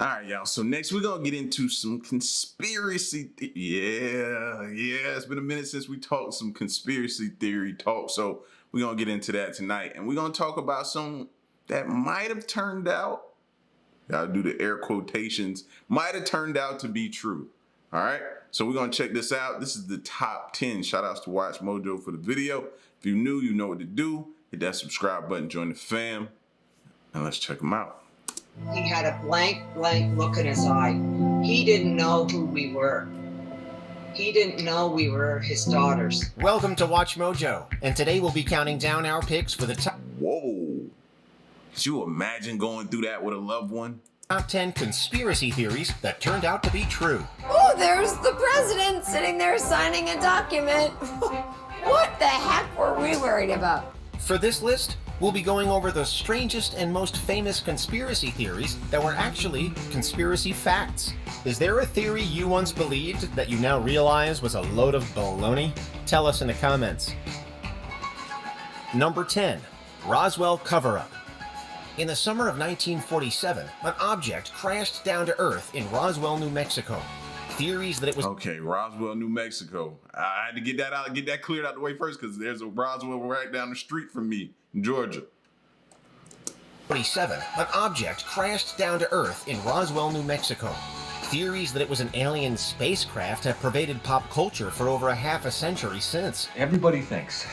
All right, y'all. So next we're gonna get into some conspiracy. It's been a minute since we talked some conspiracy theory talk. So we're gonna get into that tonight, and we're gonna talk about some that might have turned out. Gotta do the air quotations. Might have turned out to be true. All right. So we're gonna check this out. This is the top 10. Shout outs to Watch Mojo for the video. If you're new, you know what to do. Hit that subscribe button. Join the fam, and let's check them out. He had a blank look in his eye. He didn't know who we were. He didn't know we were his daughters. Welcome to Watch Mojo, and today we'll be counting down our picks for the top... Whoa. Could you imagine going through that with a loved one? Top 10 conspiracy theories that turned out to be true. Oh, there's the president sitting there signing a document. What the heck were we worried about? For this list, we'll be going over the strangest and most famous conspiracy theories that were actually conspiracy facts. Is there a theory you once believed that you now realize was a load of baloney? Tell us in the comments. Number 10. Roswell cover-up. In the summer of 1947, an object crashed down to Earth in Roswell, New Mexico. Theories that it was... Okay, Roswell, New Mexico. I had to get that out, get that cleared out the way first, because there's a Roswell right down the street from me in Georgia. 47. An object crashed down to Earth in Roswell, New Mexico. Theories that it was an alien spacecraft have pervaded pop culture for over a half a century since. Everybody thinks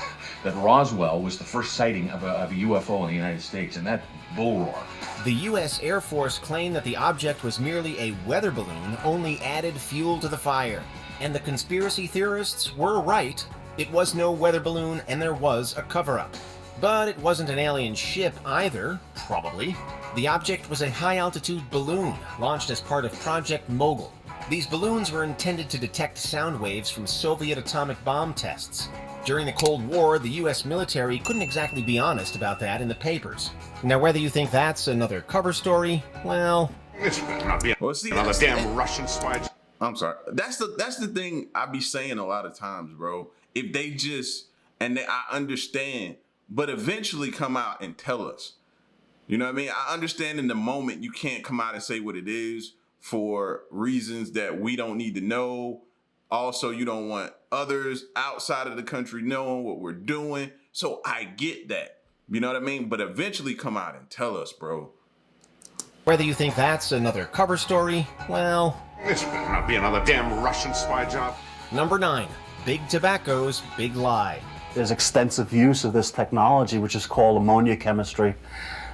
that Roswell was the first sighting of a UFO in the United States, and that bull roar. The U.S. Air Force claimed that the object was merely a weather balloon, only added fuel to the fire. And the conspiracy theorists were right. It was no weather balloon, and there was a cover-up. But it wasn't an alien ship either, probably. The object was a high-altitude balloon, launched as part of Project Mogul. These balloons were intended to detect sound waves from Soviet atomic bomb tests. During the Cold War, the U.S. military couldn't exactly be honest about that in the papers. Now, whether you think that's another cover story, well... This better not be another damn Russian spy. I'm sorry. That's the thing I be saying a lot of times, bro. If they just, I understand, but eventually come out and tell us. You know what I mean? I understand in the moment you can't come out and say what it is for reasons that we don't need to know. Also, you don't want others outside of the country knowing what we're doing. So I get that. You know what I mean? But eventually come out and tell us, bro. Whether you think that's another cover story, well... This better not be another damn Russian spy job. Number 9. Big Tobacco's Big Lie. There's extensive use of this technology, which is called ammonia chemistry,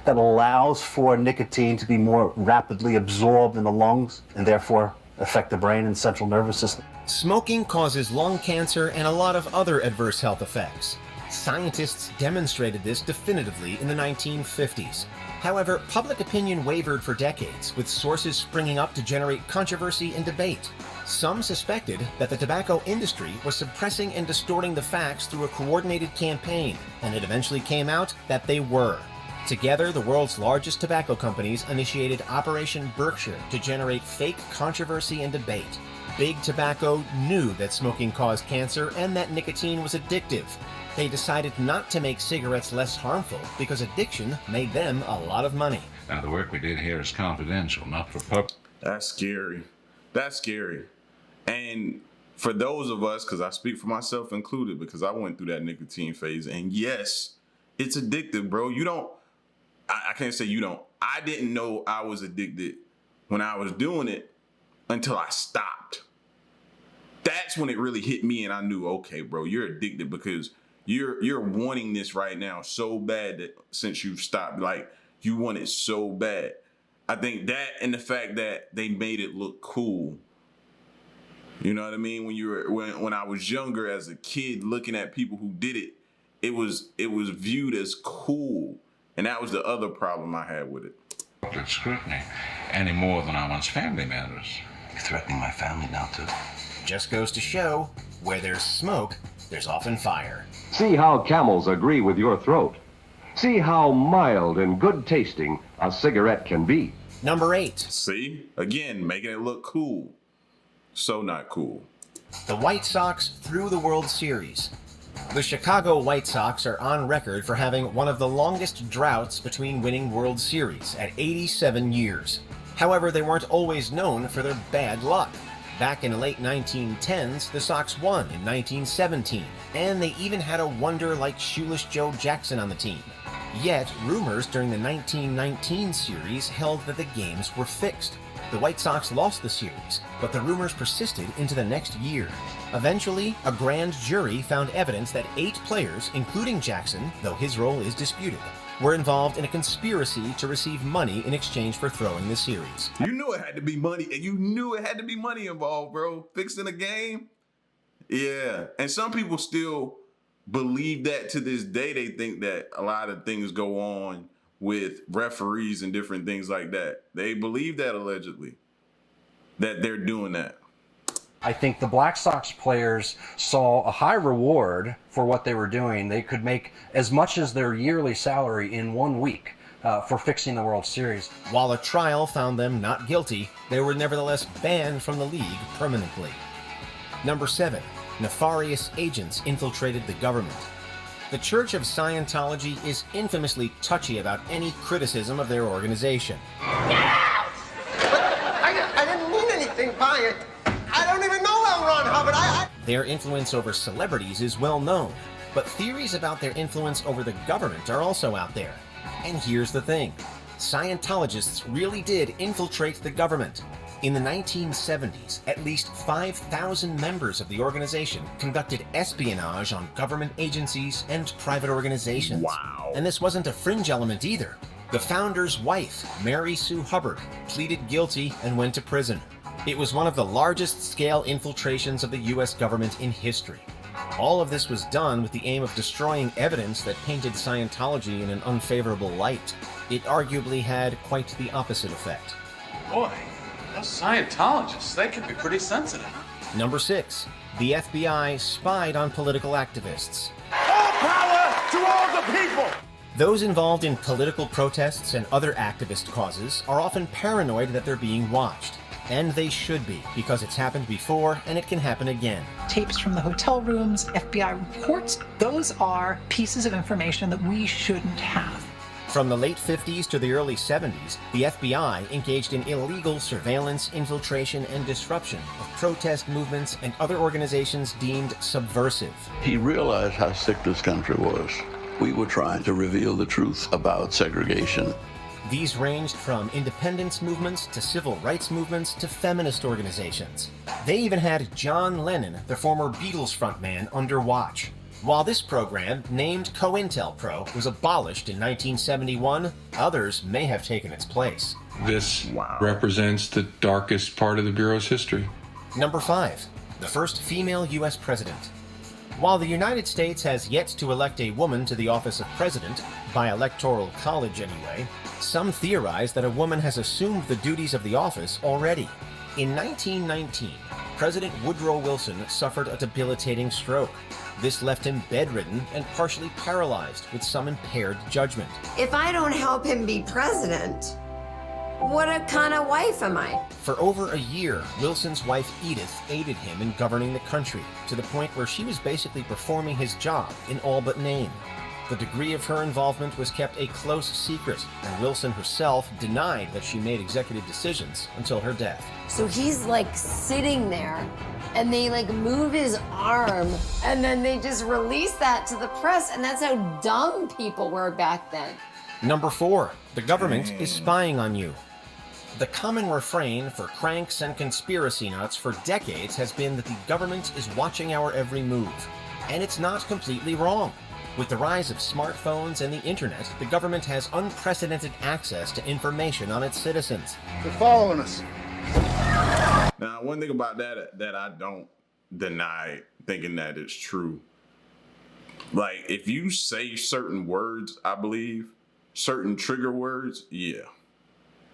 that allows for nicotine to be more rapidly absorbed in the lungs and therefore affect the brain and central nervous system. Smoking causes lung cancer and a lot of other adverse health effects. Scientists demonstrated this definitively in the 1950s. However, public opinion wavered for decades, with sources springing up to generate controversy and debate. Some suspected that the tobacco industry was suppressing and distorting the facts through a coordinated campaign, and it eventually came out that they were. Together, the world's largest tobacco companies initiated Operation Berkshire to generate fake controversy and debate. Big Tobacco knew that smoking caused cancer and that nicotine was addictive. They decided not to make cigarettes less harmful because addiction made them a lot of money. Now, the work we did here is confidential, not for public. That's scary. That's scary. And for those of us, because I speak for myself included, because I went through that nicotine phase, and yes, it's addictive, bro. I can't say you don't. I didn't know I was addicted when I was doing it until I stopped. That's when it really hit me, and I knew, okay, bro, you're addicted because you're wanting this right now so bad that since you've stopped, like you want it so bad. I think that and the fact that they made it look cool. You know what I mean? When I was younger as a kid, looking at people who did it, it was viewed as cool, and that was the other problem I had with it. Public scrutiny, any more than I want's family matters. You're threatening my family now, too. Just goes to show, where there's smoke, there's often fire. See how camels agree with your throat. See how mild and good tasting a cigarette can be. Number 8. See? Again, making it look cool. So not cool. The White Sox through the World Series. The Chicago White Sox are on record for having one of the longest droughts between winning World Series at 87 years. However, they weren't always known for their bad luck. Back in the late 1910s, the Sox won in 1917, and they even had a wonder like Shoeless Joe Jackson on the team. Yet, rumors during the 1919 series held that the games were fixed. The White Sox lost the series, but the rumors persisted into the next year. Eventually, a grand jury found evidence that 8 players, including Jackson, though his role is disputed, were involved in a conspiracy to receive money in exchange for throwing the series. You knew it had to be money, and you knew it had to be money involved, bro. Fixing a game? Yeah. And some people still believe that to this day. They think that a lot of things go on with referees and different things like that. They believe that allegedly, that they're doing that. I think the Black Sox players saw a high reward for what they were doing. They could make as much as their yearly salary in 1 week for fixing the World Series. While a trial found them not guilty, they were nevertheless banned from the league permanently. Number 7. Nefarious agents infiltrated the government. The Church of Scientology is infamously touchy about any criticism of their organization. I didn't mean anything by it. I don't even know L. Ron Hubbard. Their influence over celebrities is well known, but theories about their influence over the government are also out there. And here's the thing. Scientologists really did infiltrate the government. In the 1970s, at least 5,000 members of the organization conducted espionage on government agencies and private organizations. Wow. And this wasn't a fringe element either. The founder's wife, Mary Sue Hubbard, pleaded guilty and went to prison. It was one of the largest scale infiltrations of the US government in history. All of this was done with the aim of destroying evidence that painted Scientology in an unfavorable light. It arguably had quite the opposite effect. Boy, those Scientologists, they can be pretty sensitive. Number 6. The FBI spied on political activists. All power to all the people! Those involved in political protests and other activist causes are often paranoid that they're being watched. And they should be, because it's happened before and it can happen again. Tapes from the hotel rooms, FBI reports, those are pieces of information that we shouldn't have. From the late 50s to the early 70s, the FBI engaged in illegal surveillance, infiltration, and disruption of protest movements and other organizations deemed subversive. He realized how sick this country was. We were trying to reveal the truth about segregation. These ranged from independence movements to civil rights movements to feminist organizations. They even had John Lennon, the former Beatles frontman, under watch. While this program, named COINTELPRO, was abolished in 1971, others may have taken its place. This represents the darkest part of the Bureau's history. Number 5. The first female U.S. president. While the United States has yet to elect a woman to the office of president, by electoral college anyway, some theorize that a woman has assumed the duties of the office already. In 1919, President Woodrow Wilson suffered a debilitating stroke. This left him bedridden and partially paralyzed with some impaired judgment. If I don't help him be president, what a kind of wife am I? For over a year, Wilson's wife Edith aided him in governing the country, to the point where she was basically performing his job in all but name. The degree of her involvement was kept a close secret, and Wilson herself denied that she made executive decisions until her death. So he's like sitting there, and they like move his arm, and then they just release that to the press, and that's how dumb people were back then. Number 4. The government is spying on you. The common refrain for cranks and conspiracy nuts for decades has been that the government is watching our every move. And it's not completely wrong. With the rise of smartphones and the internet, the government has unprecedented access to information on its citizens. They're following us. Now, one thing about that I don't deny thinking that it's true. Like, if you say certain words, I believe, certain trigger words, yeah,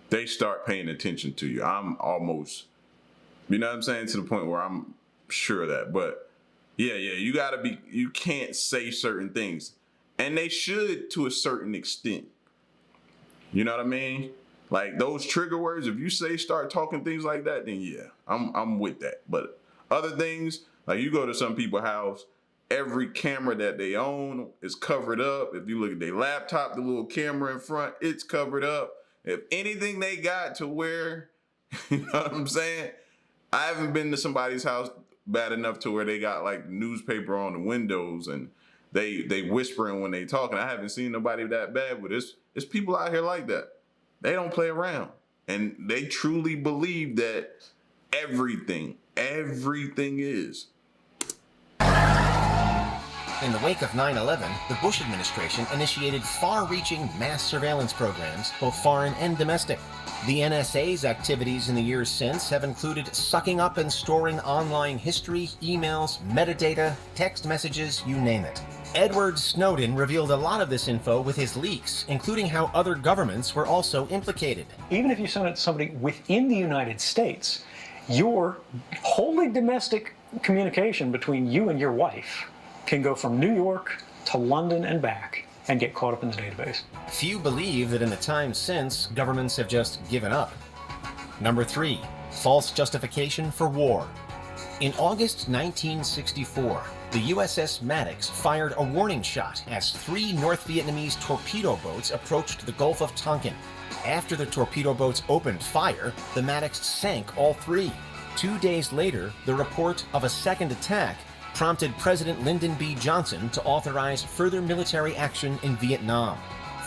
they start paying attention to you. I'm almost, you know what I'm saying, to the point where I'm sure of that. But yeah, you can't say certain things. And they should to a certain extent. You know what I mean? Like those trigger words, if you start talking things like that, then yeah, I'm with that. But other things, like you go to some people's house, every camera that they own is covered up. If you look at their laptop, the little camera in front, it's covered up. If anything they got to where, you know what I'm saying? I haven't been to somebody's house bad enough to where they got like newspaper on the windows and they whispering when they talking. I haven't seen nobody that bad, but it's people out here like that. They don't play around. And they truly believe that everything is. In the wake of 9/11, the Bush administration initiated far-reaching mass surveillance programs, both foreign and domestic. The NSA's activities in the years since have included sucking up and storing online history, emails, metadata, text messages, you name it. Edward Snowden revealed a lot of this info with his leaks, including how other governments were also implicated. Even if you send it to somebody within the United States, your wholly domestic communication between you and your wife can go from New York to London and back and get caught up in the database. Few believe that in the time since, governments have just given up. Number 3, false justification for war. In August 1964, the USS Maddox fired a warning shot as 3 North Vietnamese torpedo boats approached the Gulf of Tonkin. After the torpedo boats opened fire, the Maddox sank all 3. 2 days later, the report of a second attack prompted President Lyndon B. Johnson to authorize further military action in Vietnam.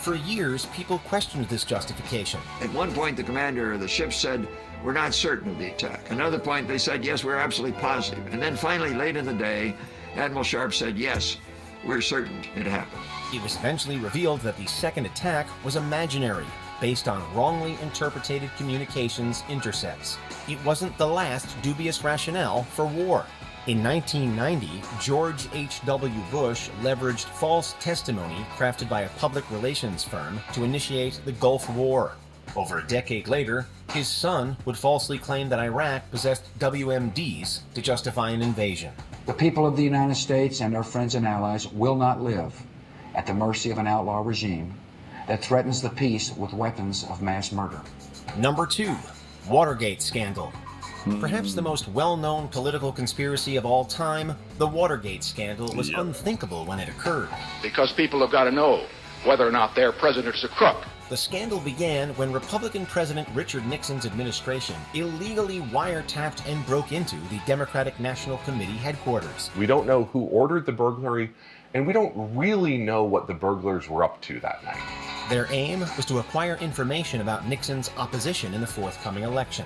For years, people questioned this justification. At one point, the commander of the ship said, "We're not certain of the attack." Another point, they said, "Yes, we're absolutely positive." And then finally, late in the day, Admiral Sharp said, "Yes, we're certain it happened." It was eventually revealed that the second attack was imaginary, based on wrongly interpreted communications intercepts. It wasn't the last dubious rationale for war. In 1990, George H.W. Bush leveraged false testimony crafted by a public relations firm to initiate the Gulf War. Over a decade later, his son would falsely claim that Iraq possessed WMDs to justify an invasion. The people of the United States and our friends and allies will not live at the mercy of an outlaw regime that threatens the peace with weapons of mass murder. Number 2, Watergate scandal. Perhaps the most well-known political conspiracy of all time, the Watergate scandal was unthinkable when it occurred. Because people have got to know whether or not their president's a crook. The scandal began when Republican President Richard Nixon's administration illegally wiretapped and broke into the Democratic National Committee headquarters. We don't know who ordered the burglary, and we don't really know what the burglars were up to that night. Their aim was to acquire information about Nixon's opposition in the forthcoming election.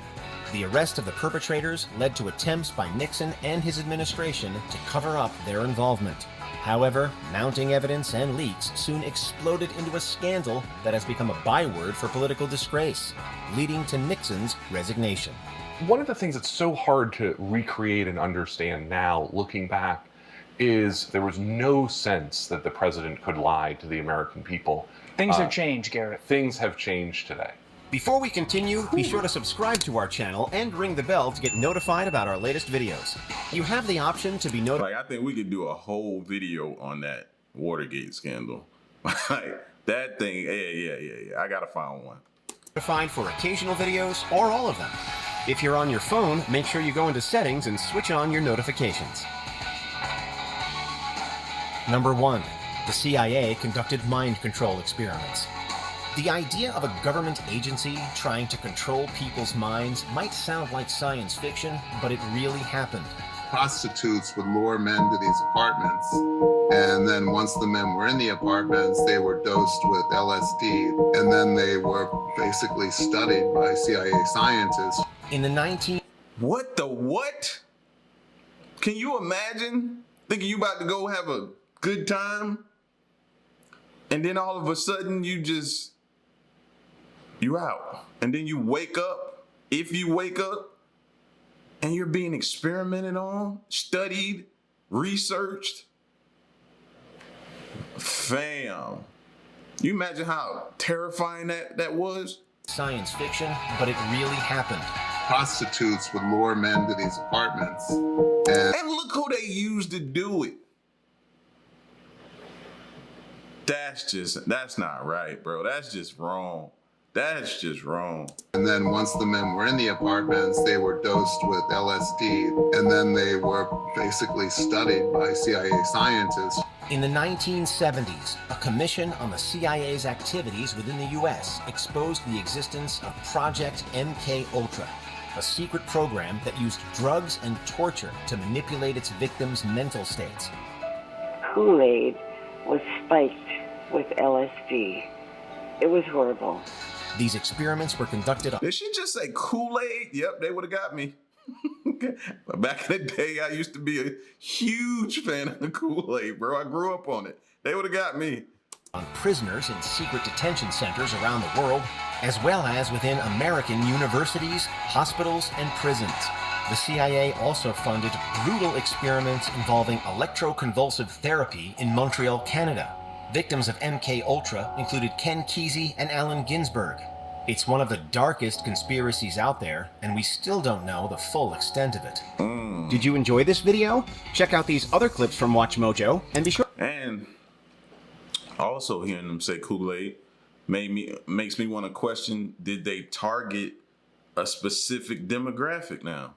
The arrest of the perpetrators led to attempts by Nixon and his administration to cover up their involvement. However, mounting evidence and leaks soon exploded into a scandal that has become a byword for political disgrace, leading to Nixon's resignation. One of the things that's so hard to recreate and understand now, looking back, is there was no sense that the president could lie to the American people. Things have changed, Garrett. Things have changed today. Before we continue, be sure to subscribe to our channel and ring the bell to get notified about our latest videos. You have the option to be notified. Like, I think we could do a whole video on that Watergate scandal. Like, that thing, yeah. I gotta find one. Notified for occasional videos or all of them. If you're on your phone, make sure you go into settings and switch on your notifications. Number 1, the CIA conducted mind control experiments. The idea of a government agency trying to control people's minds might sound like science fiction, but it really happened. Prostitutes would lure men to these apartments, and then once the men were in the apartments, they were dosed with LSD, and then they were basically studied by CIA scientists. In the What the what? Can you imagine thinking you about to go have a good time, and then all of a sudden you out, and then you wake up, if you wake up, and you're being experimented on, studied, researched? Fam, you imagine how terrifying that was? Science fiction, but it really happened. Prostitutes would lure men to these apartments, and look who they used to do it. That's not right, bro. That's just wrong. That's just wrong. And then once the men were in the apartments, they were dosed with LSD, and then they were basically studied by CIA scientists. In the 1970s, a commission on the CIA's activities within the U.S. exposed the existence of Project MK-Ultra, a secret program that used drugs and torture to manipulate its victims' mental states. Kool-Aid was spiked with LSD. It was horrible. These experiments were conducted on... Did she just say Kool-Aid? Yep, they would have got me. Back in the day, I used to be a huge fan of the Kool-Aid, bro. I grew up on it. They would have got me. On prisoners in secret detention centers around the world, as well as within American universities, hospitals, and prisons. The CIA also funded brutal experiments involving electroconvulsive therapy in Montreal, Canada. Victims of MK-Ultra included Ken Kesey and Allen Ginsberg. It's one of the darkest conspiracies out there, and we still don't know the full extent of it. Did you enjoy this video? Check out these other clips from WatchMojo, and be sure... And also hearing them say Kool-Aid makes me want to question, did they target a specific demographic now?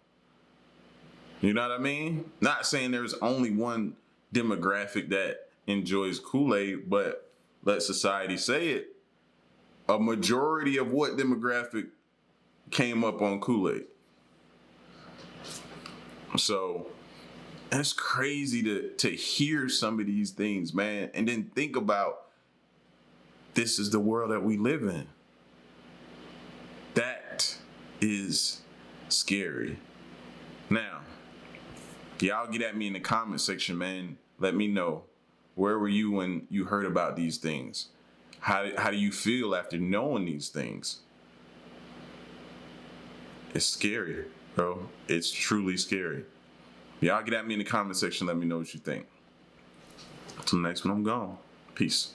You know what I mean? Not saying there's only one demographic that enjoys Kool-Aid, but let society say it. A majority of what demographic came up on Kool-Aid? So it's crazy to hear some of these things, man, and then think about this is the world that we live in. That is scary. Now, y'all get at me in the comment section, man. Let me know, where were you when you heard about these things? How do you feel after knowing these things? It's scary, bro. It's truly scary. Y'all get at me in the comment section. Let me know what you think. Until next one, I'm gone. Peace.